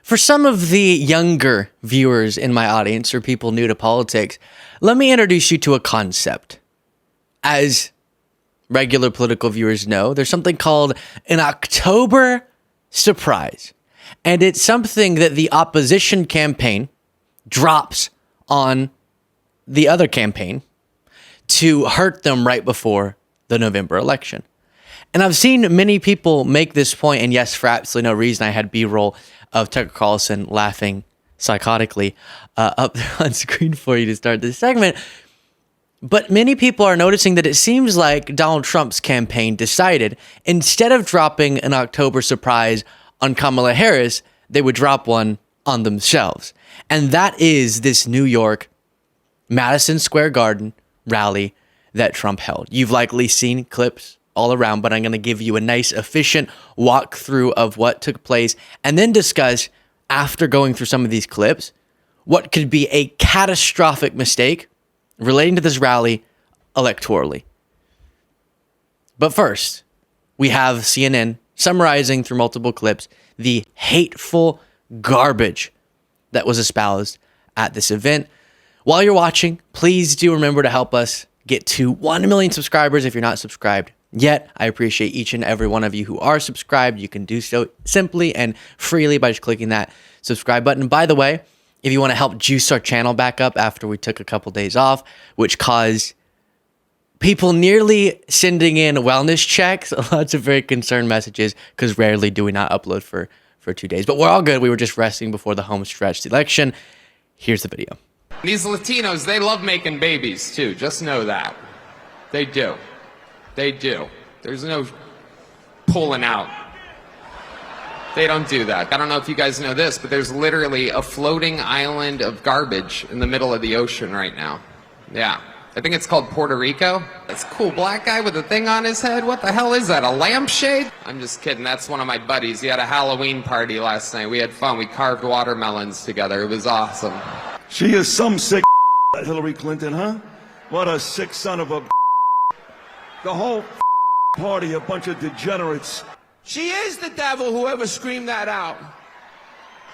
For some of the younger viewers in my audience or people new to politics, let me introduce you to a concept. As regular political viewers know, there's something called an October surprise. And it's something that the opposition campaign drops on the other campaign to hurt them right before the November election. And I've seen many people make this point, and yes, for absolutely no reason, I had B-roll of Tucker Carlson laughing psychotically up on screen for you to start this segment. But many people are noticing that it seems like Donald Trump's campaign decided, instead of dropping an October surprise on Kamala Harris, they would drop one on themselves. And that is this New York Madison Square Garden rally that Trump held. You've likely seen clips all around, but I'm going to give you a nice, efficient walkthrough of what took place and then discuss, after going through some of these clips, what could be a catastrophic mistake relating to this rally electorally. But first, we have CNN summarizing through multiple clips the hateful garbage that was espoused at this event. While you're watching, please do remember to help us get to 1 million subscribers if you're not subscribed yet. I appreciate each and every one of you who are subscribed. You can do so simply and freely by just clicking that subscribe button. By the way, if you want to help juice our channel back up after we took a couple days off, which caused people nearly sending in wellness checks, lots of very concerned messages, because rarely do we not upload for 2 days. But we're all good. We were just resting before the home stretch election. Here's the video. These Latinos, they love making babies too. Just know that. They do. They do. There's no pulling out. They don't do that. I don't know if you guys know this, but there's literally a floating island of garbage in the middle of the ocean right now. Yeah. I think it's called Puerto Rico. That's a cool black guy with a thing on his head. What the hell is that, a lampshade? I'm just kidding. That's one of my buddies. He had a Halloween party last night. We had fun. We carved watermelons together. It was awesome. She is some sick Hillary Clinton, huh? What a sick son of a. The whole party, a bunch of degenerates. She is the devil, whoever screamed that out.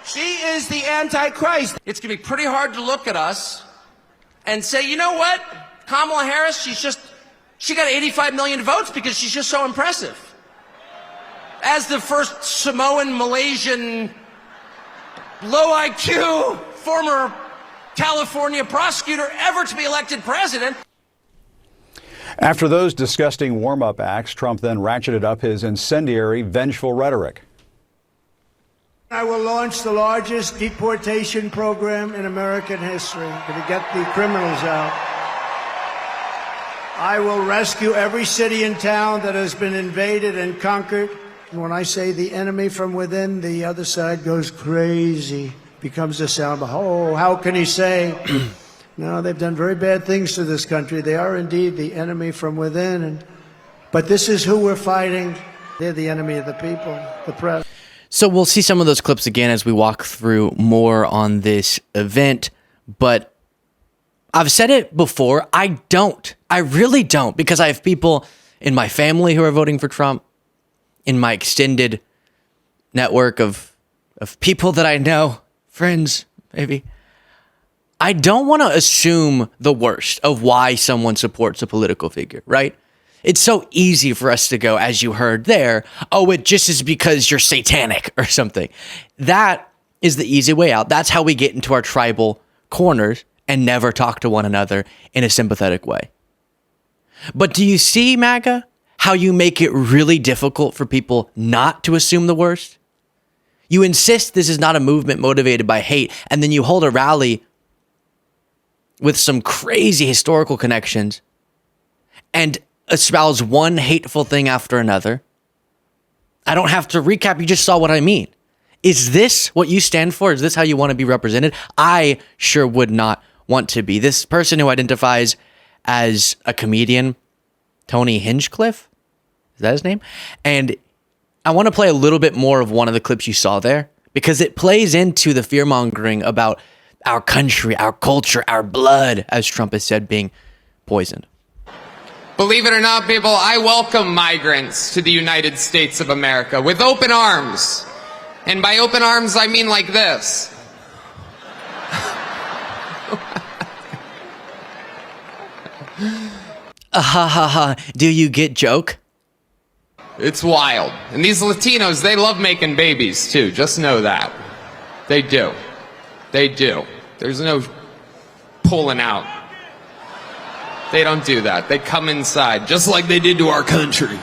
She is the Antichrist. It's going to be pretty hard to look at us and say, you know what? Kamala Harris, she got 85 million votes because she's just so impressive. As the first Samoan, Malaysian, low IQ, former California prosecutor ever to be elected president. After those disgusting warm-up acts, Trump then ratcheted up his incendiary, vengeful rhetoric. I will launch the largest deportation program in American history to get the criminals out. I will rescue every city and town that has been invaded and conquered. And when I say the enemy from within, the other side goes crazy, becomes the sound of, oh, how can he say? No, they've done very bad things to this country. They are indeed the enemy from within. But this is who we're fighting. They're the enemy of the people, the press. So we'll see some of those clips again as we walk through more on this event. But I've said it before. I really don't, because I have people in my family who are voting for Trump, in my extended network of people that I know, friends, maybe. I don't want to assume the worst of why someone supports a political figure, right? It's so easy for us to go, as you heard there, oh, it just is because you're satanic or something. That is the easy way out. That's how we get into our tribal corners and never talk to one another in a sympathetic way. But do you see, MAGA, how you make it really difficult for people not to assume the worst? You insist this is not a movement motivated by hate, and then you hold a rally with some crazy historical connections and espouse one hateful thing after another. I don't have to recap. You just saw what I mean. Is this what you stand for? Is this how you want to be represented? I sure would not want to be. This person who identifies as a comedian, Tony Hinchcliffe, is that his name? And I want to play a little bit more of one of the clips you saw there, because it plays into the fearmongering about our country, our culture, our blood, as Trump has said, being poisoned. Believe it or not, people, I welcome migrants to the United States of America with open arms. And by open arms, I mean like this. Ha ha ha. Do you get joke? It's wild. And these Latinos, they love making babies too. Just know that. They do. They do. There's no pulling out. They don't do that. They come inside, just like they did to our country.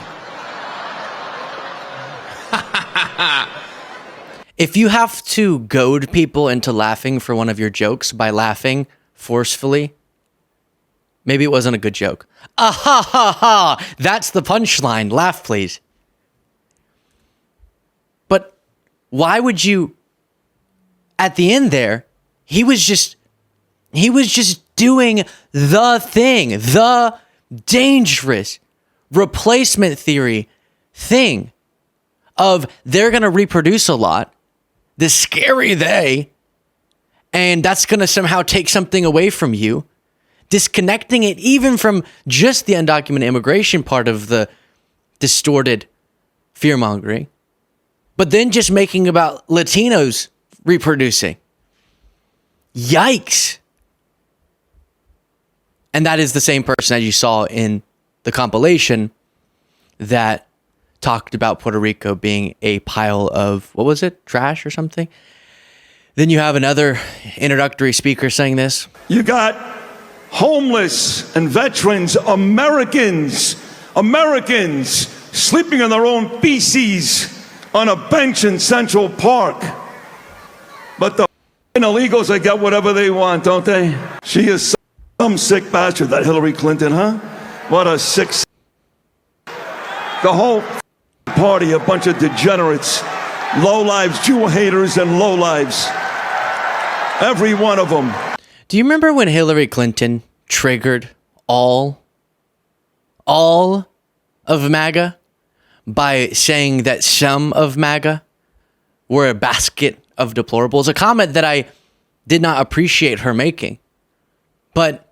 If you have to goad people into laughing for one of your jokes by laughing forcefully, maybe it wasn't a good joke. Ah ha ha ha! That's the punchline. Laugh, please. But why would you? At the end there, he was just doing the thing, the dangerous replacement theory thing of they're going to reproduce a lot, the scary they, and that's going to somehow take something away from you, disconnecting it even from just the undocumented immigration part of the distorted fear-mongering, but then just making about Latinos reproducing. Yikes. And that is the same person as you saw in the compilation that talked about Puerto Rico being a pile of, what was it? Trash or something? Then you have another introductory speaker saying this. You got homeless and veterans, Americans sleeping in their own feces on a bench in Central Park. But the illegals, they get whatever they want, don't they? She is some sick bastard, that Hillary Clinton, huh? What a sick. The whole party, a bunch of degenerates, lowlives, Jew haters, and lowlives. Every one of them. Do you remember when Hillary Clinton triggered all of MAGA by saying that some of MAGA were a basket of deplorables? A comment that I did not appreciate her making, but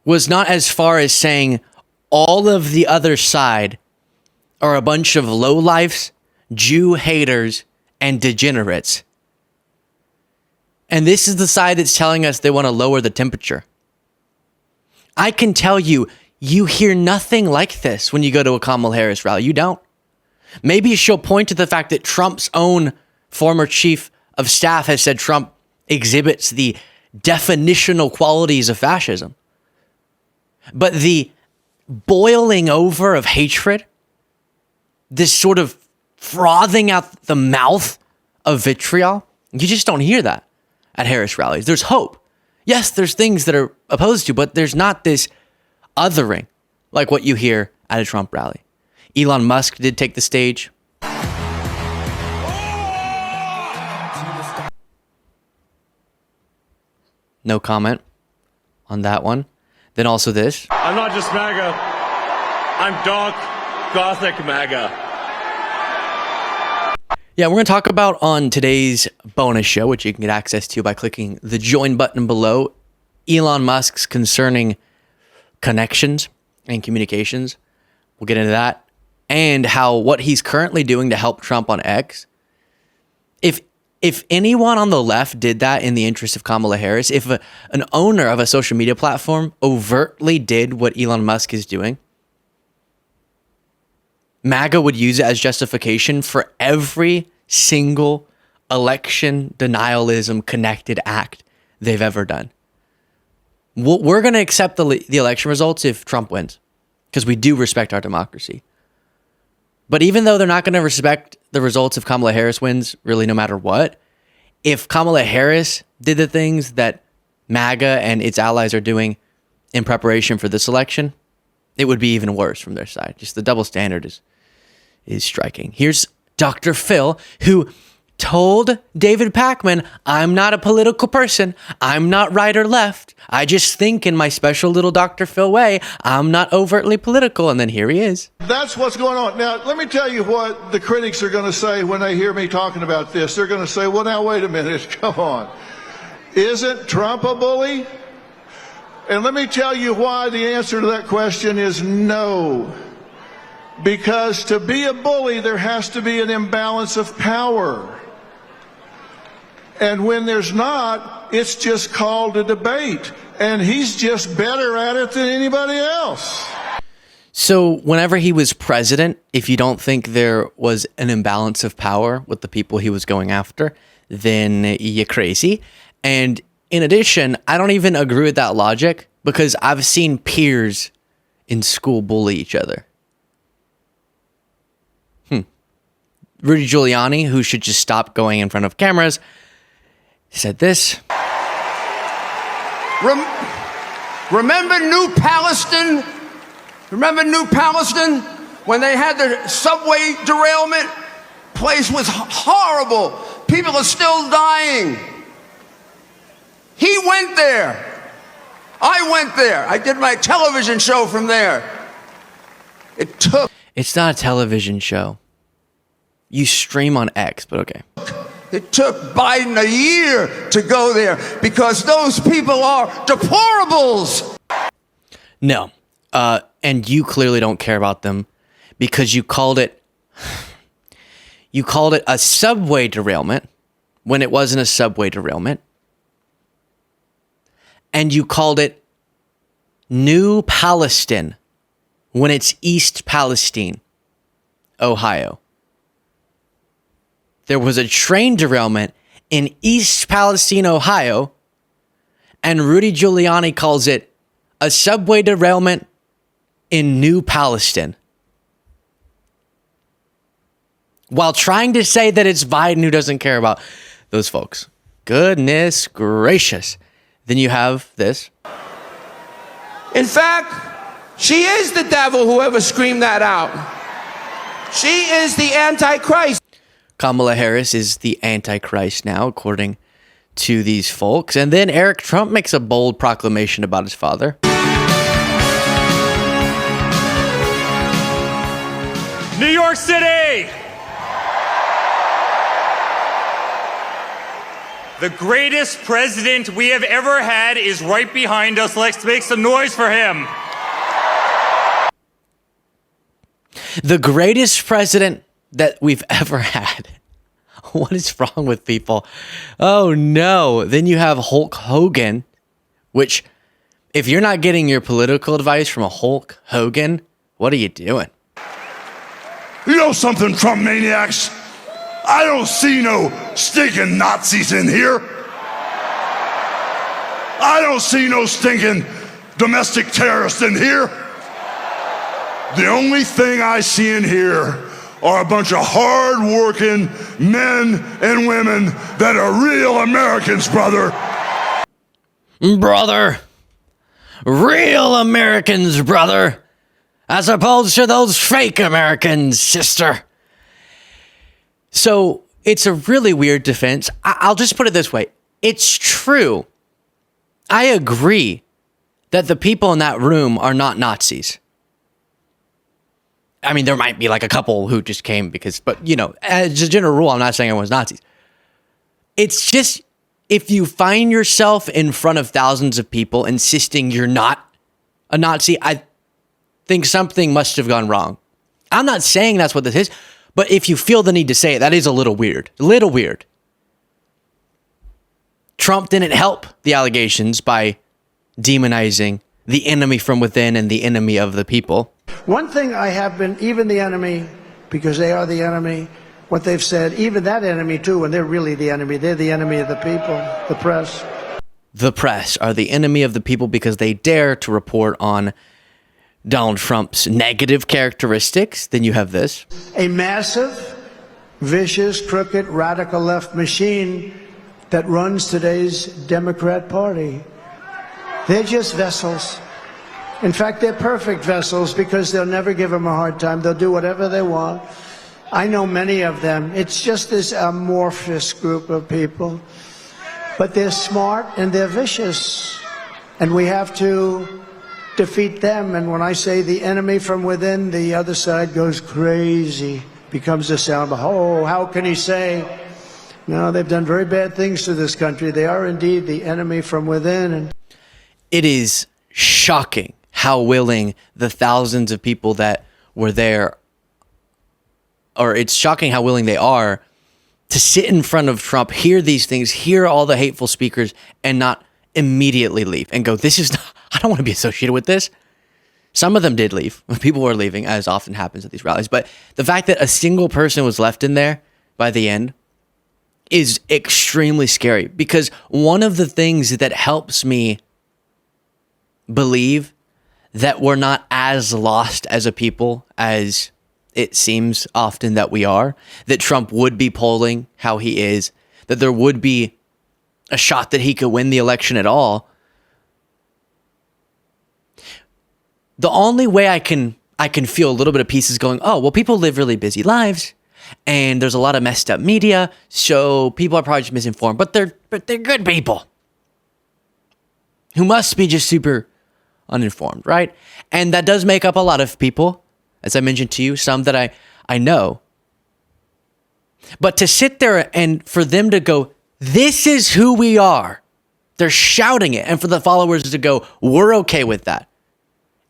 was not as far as saying all of the other side are a bunch of lowlifes, Jew haters, and degenerates. And this is the side that's telling us they want to lower the temperature. I can tell you, you hear nothing like this when you go to a Kamala Harris rally. You don't. Maybe she'll point to the fact that Trump's own former chief of staff has said Trump exhibits the definitional qualities of fascism. But the boiling over of hatred, this sort of frothing out the mouth of vitriol, you just don't hear that at Harris rallies. There's hope. Yes, there's things that are opposed to, but there's not this othering like what you hear at a Trump rally. Elon Musk did take the stage. No comment on that one. Then also this. I'm not just MAGA. I'm dark, gothic MAGA. Yeah, we're going to talk about on today's bonus show, which you can get access to by clicking the join button below, Elon Musk's concerning connections and communications. We'll get into that. And how what he's currently doing to help Trump on X. If anyone on the left did that in the interest of Kamala Harris, if an owner of a social media platform overtly did what Elon Musk is doing, MAGA would use it as justification for every single election denialism connected act they've ever done. We're going to accept the election results if Trump wins, because we do respect our democracy. But even though they're not going to respect the results if Kamala Harris wins, really no matter what, if Kamala Harris did the things that MAGA and its allies are doing in preparation for this election, it would be even worse from their side. Just the double standard is striking. Here's Dr. Phil, who told David Pakman, I'm not a political person. I'm not right or left. I just think in my special little Dr. Phil way. I'm not overtly political. And then here he is. That's what's going on. Now, let me tell you what the critics are going to say when they hear me talking about this. They're going to say, well, now, wait a minute. Come on. Isn't Trump a bully? And let me tell you why the answer to that question is no. Because to be a bully, there has to be an imbalance of power. And when there's not, it's just called a debate. And he's just better at it than anybody else. So whenever he was president, if you don't think there was an imbalance of power with the people he was going after, then you're crazy. And in addition, I don't even agree with that logic because I've seen peers in school bully each other. Rudy Giuliani, who should just stop going in front of cameras, said this. Remember New Palestine? Remember New Palestine? When they had the subway derailment? Place was horrible. People are still dying. He went there. I went there. I did my television show from there. It's not a television show. You stream on X, but okay. It took Biden a year to go there because those people are deplorables. No. And you clearly don't care about them because you called it a subway derailment when it wasn't a subway derailment. And you called it New Palestine when it's East Palestine, Ohio. There was a train derailment in East Palestine, Ohio, and Rudy Giuliani calls it a subway derailment in New Palestine, while trying to say that it's Biden who doesn't care about those folks. Goodness gracious. Then you have this. In fact, she is the devil, whoever screamed that out. She is the Antichrist. Kamala Harris is the Antichrist now, according to these folks. And then Eric Trump makes a bold proclamation about his father. New York City! The greatest president we have ever had is right behind us. Let's make some noise for him. The greatest president that we've ever had. What is wrong with people? Oh no. Then you have Hulk Hogan, which if you're not getting your political advice from a Hulk Hogan, what are you doing? You know something, Trump maniacs? I don't see no stinking Nazis in here. I don't see no stinking domestic terrorists in here. The only thing I see in here are a bunch of hard-working men and women that are real Americans, brother. Brother. Real Americans, brother. As opposed to those fake Americans, sister. So it's a really weird defense. I'll just put it this way. It's true. I agree that the people in that room are not Nazis. I mean, there might be like a couple who just came because, but you know, as a general rule, I'm not saying everyone's Nazis. It's just, if you find yourself in front of thousands of people insisting you're not a Nazi, I think something must have gone wrong. I'm not saying that's what this is, but if you feel the need to say it, that is a little weird. A little weird. Trump didn't help the allegations by demonizing the enemy from within and the enemy of the people. One thing I have been, even the enemy, because they are the enemy, what they've said, even that enemy too, and they're really the enemy. They're the enemy of the people, the press. The press are the enemy of the people because they dare to report on Donald Trump's negative characteristics. Then you have this. A massive, vicious, crooked, radical left machine that runs today's Democrat Party. They're just vessels. In fact, they're perfect vessels because they'll never give them a hard time. They'll do whatever they want. I know many of them. It's just this amorphous group of people. But they're smart and they're vicious. And we have to defeat them. And when I say the enemy from within, the other side goes crazy, becomes a sound. Oh, how can he say? No, they've done very bad things to this country. They are indeed the enemy from within. And it is shocking how willing the thousands of people that were there, or it's shocking how willing they are to sit in front of Trump, hear these things, hear all the hateful speakers, and not immediately leave and go, this is not, I don't want to be associated with this. Some of them did leave. People were leaving, as often happens at these rallies. But the fact that a single person was left in there by the end is extremely scary, because one of the things that helps me believe that we're not as lost as a people as it seems often that we are, that Trump would be polling how he is, that there would be a shot that he could win the election at all. The only way I can feel a little bit of peace is going, oh, well, people live really busy lives and there's a lot of messed up media, so people are probably just misinformed, but they're good people who must be just super uninformed, right? And that does make up a lot of people, as I mentioned to you, some that I know. But to sit there and for them to go, this is who we are, they're shouting it, and for the followers to go, we're okay with that.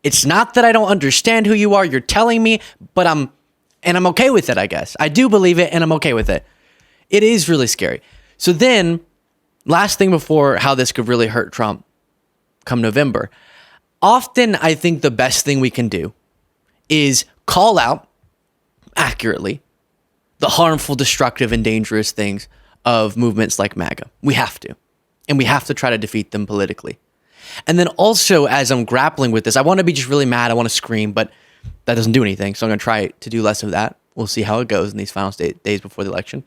It's not that I don't understand who you are, you're telling me, but I'm okay with it, I guess. I do believe it, and I'm okay with it. It is really scary. So then, last thing before how this could really hurt Trump come November. Often, I think the best thing we can do is call out accurately the harmful, destructive, and dangerous things of movements like MAGA. We have to. And we have to try to defeat them politically. And then also, as I'm grappling with this, I want to be just really mad. I want to scream, but that doesn't do anything. So I'm going to try to do less of that. We'll see how it goes in these final days before the election.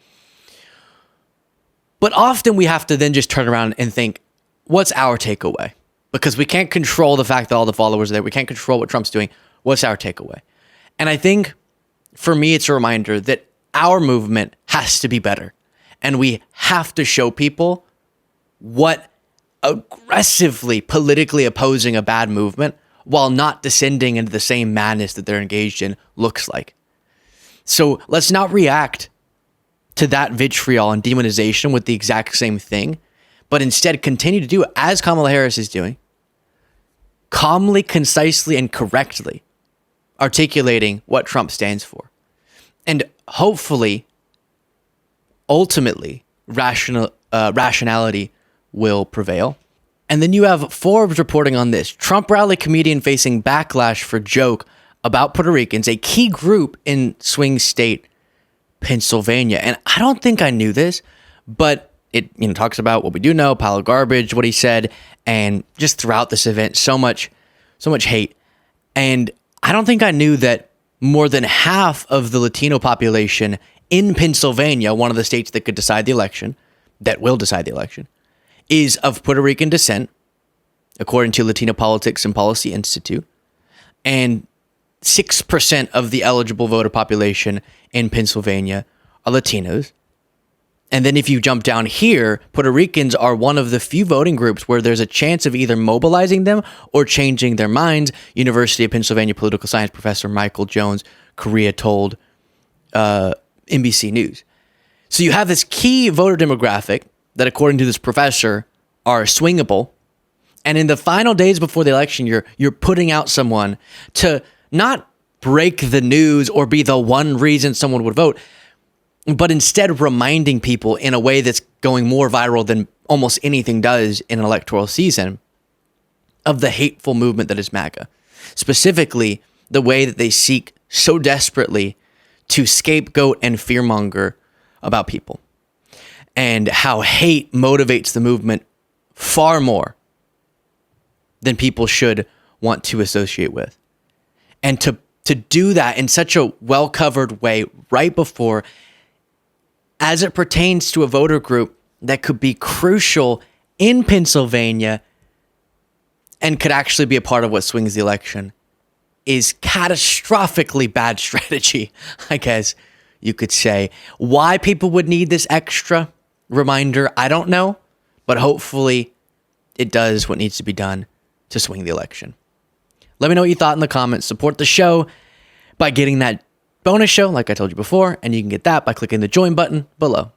But often we have to then just turn around and think, what's our takeaway? Because we can't control the fact that all the followers are there. We can't control what Trump's doing. What's our takeaway? And I think for me, it's a reminder that our movement has to be better. And we have to show people what aggressively politically opposing a bad movement while not descending into the same madness that they're engaged in looks like. So let's not react to that vitriol and demonization with the exact same thing, but instead continue to do as Kamala Harris is doing, calmly, concisely, and correctly articulating what Trump stands for. And hopefully, ultimately, rationality will prevail. And then you have Forbes reporting on this. Trump rally comedian facing backlash for joke about Puerto Ricans, a key group in swing state Pennsylvania. And I don't think I knew this, but it talks about what we do know, pile of garbage, what he said, and just throughout this event, so much hate. And I don't think I knew that more than half of the Latino population in Pennsylvania, one of the states that could decide the election, that will decide the election, is of Puerto Rican descent, according to Latino Politics and Policy Institute. And 6% of the eligible voter population in Pennsylvania are Latinos. And then if you jump down here, Puerto Ricans are one of the few voting groups where there's a chance of either mobilizing them or changing their minds. University of Pennsylvania political science professor Michael Jones Correa told NBC News. So you have this key voter demographic that, according to this professor, are swingable. And in the final days before the election, you're putting out someone to not break the news or be the one reason someone would vote, but instead reminding people in a way that's going more viral than almost anything does in an electoral season of the hateful movement that is MAGA. Specifically, the way that they seek so desperately to scapegoat and fearmonger about people, and how hate motivates the movement far more than people should want to associate with. And to do that in such a well-covered way right before, as it pertains to a voter group that could be crucial in Pennsylvania and could actually be a part of what swings the election, is catastrophically bad strategy, I guess you could say. Why people would need this extra reminder, I don't know, but hopefully it does what needs to be done to swing the election. Let me know what you thought in the comments. Support the show by getting that bonus show, like I told you before, and you can get that by clicking the join button below.